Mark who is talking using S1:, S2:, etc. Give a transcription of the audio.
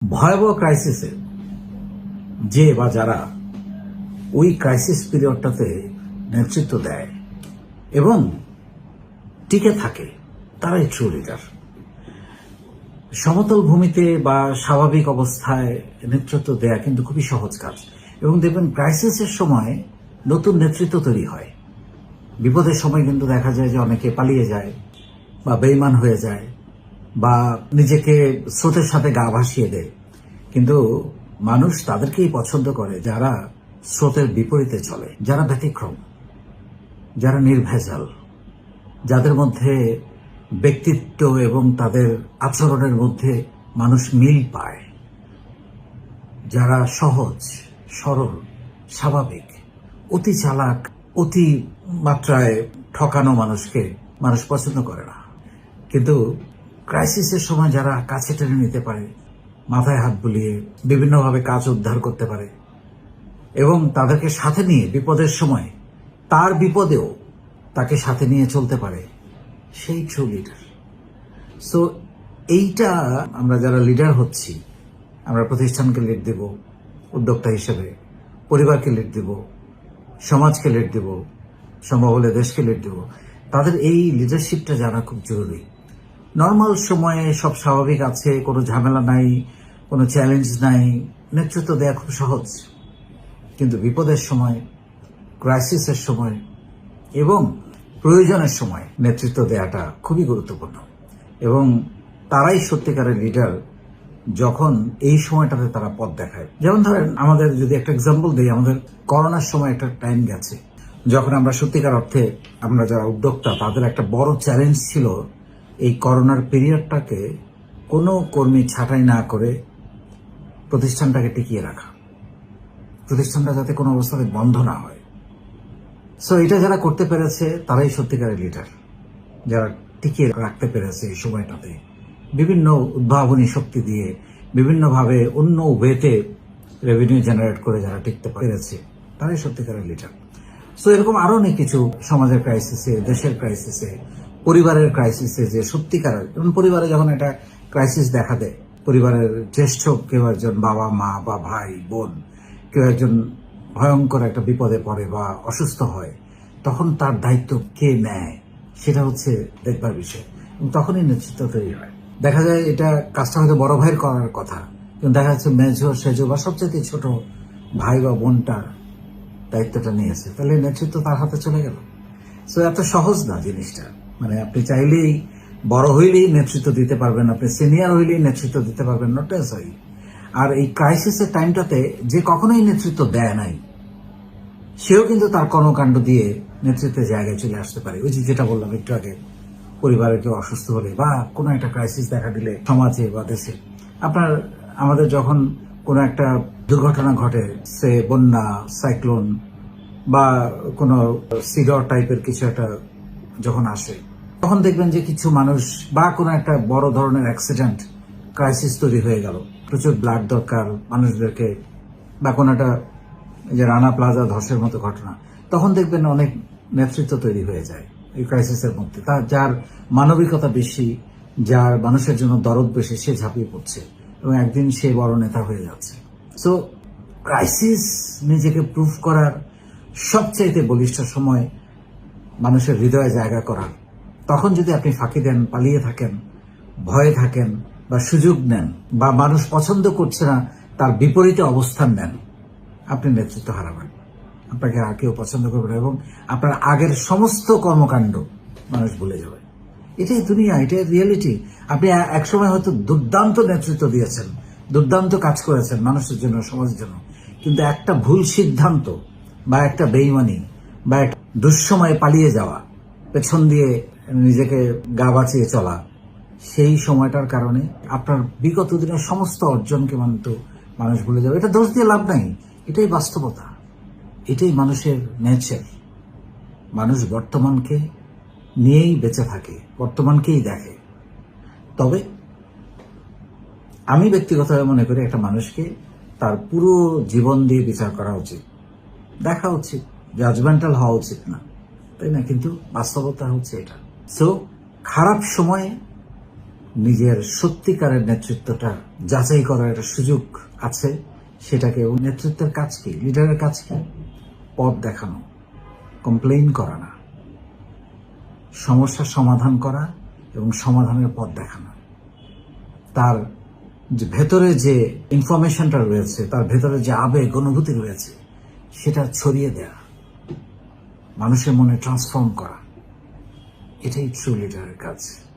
S1: ভয়াবহ ক্রাইসিসে যে বা যারা ওই ক্রাইসিস পিরিয়ডটাতে নেতৃত্ব দেয় এবং টিকে থাকে তারাই ট্রু লিডার। সমতল ভূমিতে বা স্বাভাবিক অবস্থায় নেতৃত্ব দেয়া কিন্তু খুবই সহজ কাজ, এবং দেখবেন ক্রাইসিসের সময় নতুন নেতৃত্ব তৈরি হয়। বিপদের সময় কিন্তু দেখা যায় যে অনেকে পালিয়ে যায় বা বেঈমান হয়ে যায় বা নিজেকে স্রোতের সাথে গা ভাসিয়ে দেয়, কিন্তু মানুষ তাদেরকেই পছন্দ করে যারা স্রোতের বিপরীতে চলে, যারা ব্যতিক্রম, যারা নির্ভেজাল, যাদের মধ্যে ব্যক্তিত্ব এবং তাদের আচরণের মধ্যে মানুষ মিল পায়, যারা সহজ সরল স্বাভাবিক, অতি চালাক, অতি মাত্রায় ঠকানো মানুষকে মানুষ পছন্দ করে না। কিন্তু ক্রাইসিসের সময় যারা কাছে টেনে নিতে পারে, মাথায় হাত বুলিয়ে বিভিন্নভাবে কাজ উদ্ধার করতে পারে এবং তাদেরকে সাথে নিয়ে বিপদের সময় তার বিপদেও তাকে সাথে নিয়ে চলতে পারে, সেই ট্রু লিডার। সো এইটা আমরা যারা লিডার হচ্ছি, আমরা প্রতিষ্ঠানকে লিড দেব উদ্যোক্তা হিসেবে, পরিবারকে লিড দেব, সমাজকে লিড দেব, সম্ভব হলে দেশকে লিড দেব, তাদের এই লিডারশিপটা জানা খুব জরুরি। নর্মাল সময়ে সব স্বাভাবিক আছে, কোনো ঝামেলা নাই, কোনো চ্যালেঞ্জ নাই, নেতৃত্ব দেওয়া খুব সহজ। কিন্তু বিপদের সময়, ক্রাইসিসের সময় এবং প্রয়োজনের সময় নেতৃত্ব দেওয়াটা খুবই গুরুত্বপূর্ণ, এবং তারাই সত্যিকারের লিডার যখন এই সময়টাতে তারা পথ দেখায়। যেমন ধরেন, আমাদের যদি একটা এক্সাম্পল দিই, আমাদের করোনার সময় একটা টাইম গেছে যখন আমরা সত্যিকার অর্থে আমরা যারা উদ্যোক্তা তাদের একটা বড় চ্যালেঞ্জ ছিল এই করোনার পিরিয়ডটাকে কোনো কর্মী ছাঁটাই না করে প্রতিষ্ঠানটাকে টিকিয়ে রাখা, প্রতিষ্ঠানটা যাতে কোনো অবস্থাতে বন্ধ না হয়। সো এটা যারা করতে পেরেছে তারাই সত্যিকারের লিডার, যারা টিকিয়ে রাখতে পেরেছে এই সময়টাতে বিভিন্ন উদ্ভাবনী শক্তি দিয়ে, বিভিন্নভাবে অন্য ওয়েতে রেভিনিউ জেনারেট করে যারা টিকতে পেরেছে তারাই সত্যিকারের লিডার। সো এরকম আরো অনেক কিছু, সমাজের ক্রাইসিসে, দেশের ক্রাইসিসে, পরিবারের ক্রাইসিসে, যে সত্যিকারের, যেমন পরিবারে যখন একটা ক্রাইসিস দেখা দেয়, পরিবারের জ্যেষ্ঠ কেউ একজন, বাবা মা বা ভাই বোন, কেউ একজন ভয়ঙ্কর একটা বিপদে পড়ে বা অসুস্থ হয়, তখন তার দায়িত্ব কে নেয় সেটা হচ্ছে দেখবার বিষয়, এবং তখনই নেতৃত্ব তৈরি হয়। দেখা যায় এটা কাজটা হয়তো বড় ভাইয়ের করার কথা, কিন্তু দেখা যাচ্ছে মেজো সেজো বা সবচেয়ে ছোট ভাই বা বোনটা দায়িত্বটা নিয়েছে, তাহলে নেতৃত্ব তার হাতে চলে গেল। সো এত সহজ না জিনিসটা, মানে আপনি চাইলেই বড় হইলেই নেতৃত্ব দিতে পারবেন, আপনি সিনিয়র হইলেই নেতৃত্ব দিতে পারবেন, নট নেসেসারি। আর এই ক্রাইসিসের টাইমটাতে যে কখনোই নেতৃত্ব দেয় নাই, সেও কিন্তু তার কর্মকাণ্ড দিয়ে নেতৃত্বের জায়গায় চলে আসতে পারে। ওই যেটা বললাম একটু আগে, পরিবারের কেউ অসুস্থ হলে বা কোনো একটা ক্রাইসিস দেখা দিলে সমাজে বা দেশে, আমাদের যখন কোনো একটা দুর্ঘটনা ঘটে, সে বন্যা, সাইক্লোন বা কোনো সিডর টাইপের কিছু একটা যখন আসে, তখন দেখবেন যে কিছু মানুষ বা কোনো একটা বড় ধরনের অ্যাক্সিডেন্ট, ক্রাইসিস তৈরি হয়ে গেল, প্রচুর ব্লাড দরকার মানুষদেরকে, বা কোনো একটা যে রানা প্লাজা ধসের মতো ঘটনা, তখন দেখবেন অনেক নেতৃত্ব তৈরি হয়ে যায় এই ক্রাইসিসের মধ্যে। যার মানবিকতা বেশি, যার মানুষের জন্য দরদ বেশি, সে ঝাঁপিয়ে পড়ছে এবং একদিন সে বড় নেতা হয়ে যাচ্ছে। সো ক্রাইসিস নিজেকে প্রুফ করার সবচাইতে বলিষ্ঠ সময়, মানুষের হৃদয়ে জায়গা করার। তখন যদি আপনি ফাঁকি দেন, পালিয়ে থাকেন, ভয়ে থাকেন বা সুযোগ নেন, বা মানুষ পছন্দ করছে না তার বিপরীতে অবস্থান নেন, আপনি নেতৃত্ব হারাবেন, আপনাকে আর কেউ পছন্দ করবে না, এবং আপনার আগের সমস্ত কর্মকাণ্ড মানুষ ভুলে যাবে। এটাই দুনিয়া, এটাই রিয়েলিটি। আপনি একসময় হয়তো দুর্দান্ত নেতৃত্ব দিয়েছেন, দুর্দান্ত কাজ করেছেন মানুষের জন্য, সমাজের জন্য, কিন্তু একটা ভুল সিদ্ধান্ত বা একটা বেইমানি বা একটা দুঃসময়ে পালিয়ে যাওয়া, পেছন দিয়ে নিজেকে গা বাঁচিয়ে চলা, সেই সময়টার কারণে আপনার বিগত দিনের সমস্ত অর্জনকে মানুষ ভুলে যাবে। এটা দোষ দিয়ে লাভ নাই, এটাই বাস্তবতা, এটাই মানুষের নেচার। মানুষ বর্তমানকে নিয়েই বেঁচে থাকে, বর্তমানকেই দেখে। তবে আমি ব্যক্তিগতভাবে মনে করি একটা মানুষকে তার পুরো জীবন দিয়ে বিচার করা উচিত, দেখা উচিত, জাজমেন্টাল হওয়া উচিত না, তাই না? কিন্তু বাস্তবতা হচ্ছে এটা। সো খারাপ সময়ে নিজের সত্যিকারের নেতৃত্বটা যাচাই করার একটা সুযোগ আছে সেটাকে। নেতৃত্বের কাজ কি, লিডারের কাজ কি? পথ দেখানো, কমপ্লেইন করা না, সমস্যার সমাধান করা এবং সমাধানের পথ দেখানো। তার যে ভেতরে যে ইনফরমেশনটা রয়েছে, তার ভেতরে যে আবেগ অনুভূতি রয়েছে, সেটা ছড়িয়ে দেয়া, মানুষের মনে ট্রান্সফর্ম করা, এটাই ট্রু লিডারের কাজ।